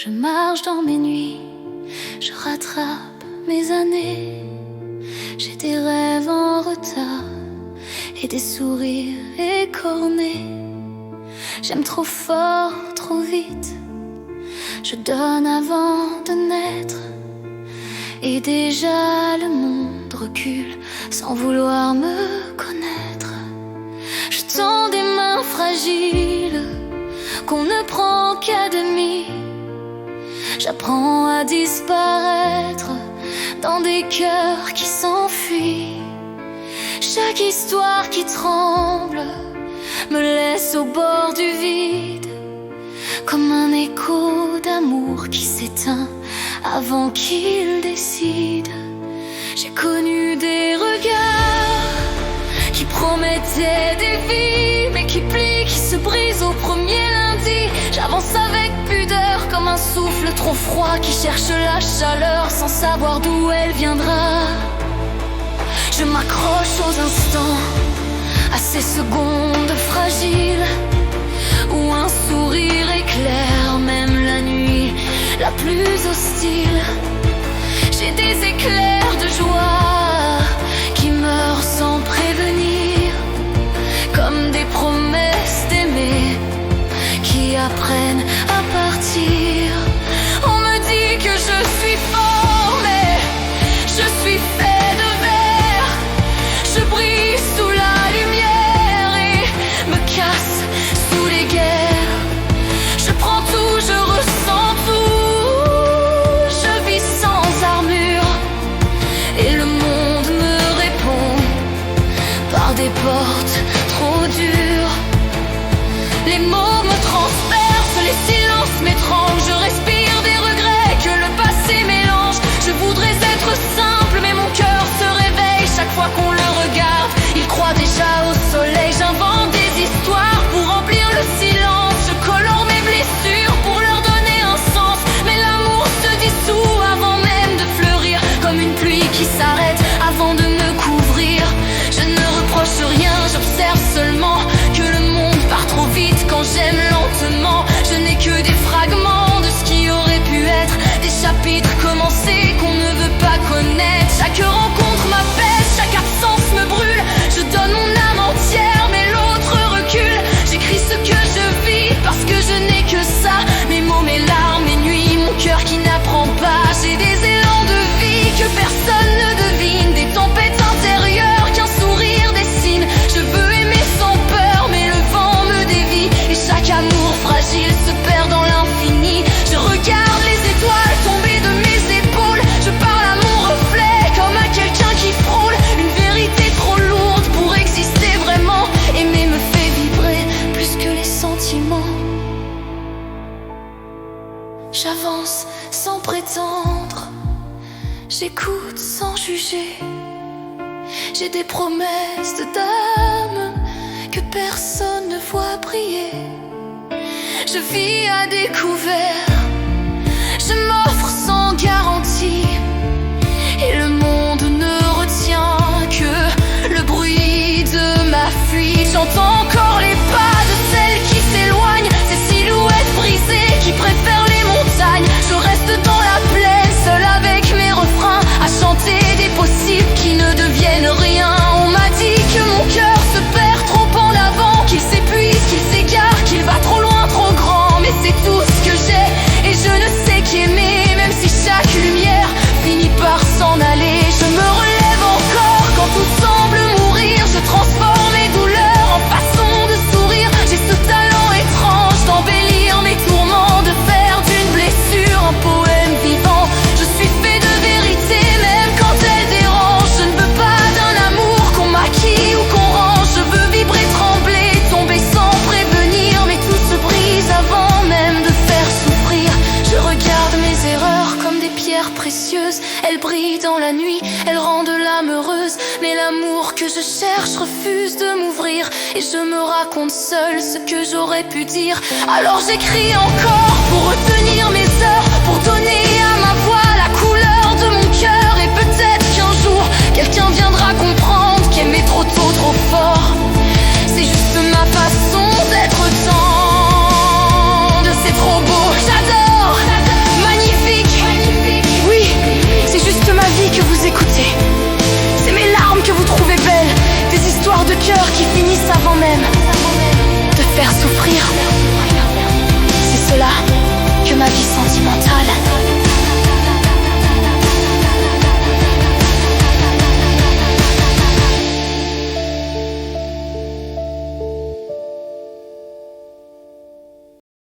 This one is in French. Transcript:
Je marche dans mes nuits, je rattrape mes années. J'ai des rêves en retard et des sourires écornés. J'aime trop fort, trop vite. Je donne avant de naître et déjà le monde recule sans vouloir me connaître. Je tends des mains fragiles qu'on ne prend qu'à demi. J'apprends à disparaître dans des cœurs qui s'enfuient. Chaque histoire qui tremble me laisse au bord du vide, comme un écho d'amour qui s'éteint avant qu'il décide. J'ai connu des regards qui promettaient des vies, mais qui plient, qui se brisent au premier lundi. J'avance avec pudeur comme un souffle trop froid qui cherche la chaleur sans savoir d'où elle viendra. Je m'accroche aux instants, à ces secondes fragiles où un sourire éclaire même la nuit la plus hostile. J'ai des éclairs de joie qui meurent sans prévenir, comme des promesses d'aimer qui apprennent à partir. On me dit que je suis fort, mais je suis fait de verre. Je brille sous la lumière et me casse sous les guerres. Je prends tout, je ressens tout. Je vis sans armure et le monde me répond par des portes trop dures. Les mots me transpercent, les silences m'étranglent. Je respire des regrets que le passé mélange. Je voudrais être simple, mais mon cœur se réveille chaque fois qu'on le regarde. Il croit déjà au soleil. J'invente des histoires pour remplir le silence. Je colore mes blessures pour leur donner un sens. Mais l'amour se dissout avant même de fleurir, comme une pluie qui s'arrête avant de me couvrir. Je ne reproche rien, j'observe seulement que le monde part trop vite quand j'aime lentement. Je n'ai que des fragments de ce qui aurait pu être, des chapitres commencés qu'on ne veut pas connaître. Chaque rencontre m'apaise, chaque absence me brûle. Je donne mon âme entière mais l'autre recule. J'écris ce que je vis parce que je n'ai que ça. Mes mots, mes larmes, mes nuits, mon cœur qui n'apprend pas. J'ai des élans de vie que personne ne devine, des tempêtes intérieures qu'un sourire dessine. Je veux aimer sans peur mais le vent me dévie et chaque amour fragile se perd dans l'infini. Je regarde les étoiles tomber de mes épaules. Je parle à mon reflet comme à quelqu'un qui frôle une vérité trop lourde pour exister vraiment. Aimer me fait vibrer plus que les sentiments. J'avance sans prétendre, j'écoute sans juger. J'ai des promesses de dame que personne ne voit briller. Je vis à découvert, je m'offre sans garantie. Et le monde ne retient que le bruit de ma fuite. J'entends encore les pas de celles qui s'éloignent, ces silhouettes brisées qui préfèrent les montagnes. Je reste dans la plaine, seule avec mes refrains, à chanter des possibles qui ne deviennent rien. On m'a dit que mon cœur se perd trop en avant, qu'il s'épuise, qu'il s'égare, qu'il va trop loin, trop grand. Mais c'est tout ce que j'ai et je ne sais qu'aimer, même si chaque lumière finit par s'en aller. Je me relève encore quand tout semble mourir. Je transforme mes douleurs en façon de sourire. J'ai ce talent étrange d'embellir mes tourments, de faire d'une blessure un poème vivant. Je suis fait de vérité même quand elle dérange. Je ne veux pas d'un amour qu'on maquille ou qu'on range. Je veux vibrer, trembler, tomber sans prévenir. Mais tout se brise avant même de faire souffrir. Je regarde mes erreurs comme des pierres précieuses. Elles brillent dans la nuit, elles rendent l'âme heureuse. Mais l'amour que je cherche refuse de m'ouvrir. Et je me raconte seule ce que j'aurais pu dire. Alors j'écris encore pour retenir mes heures, pour donner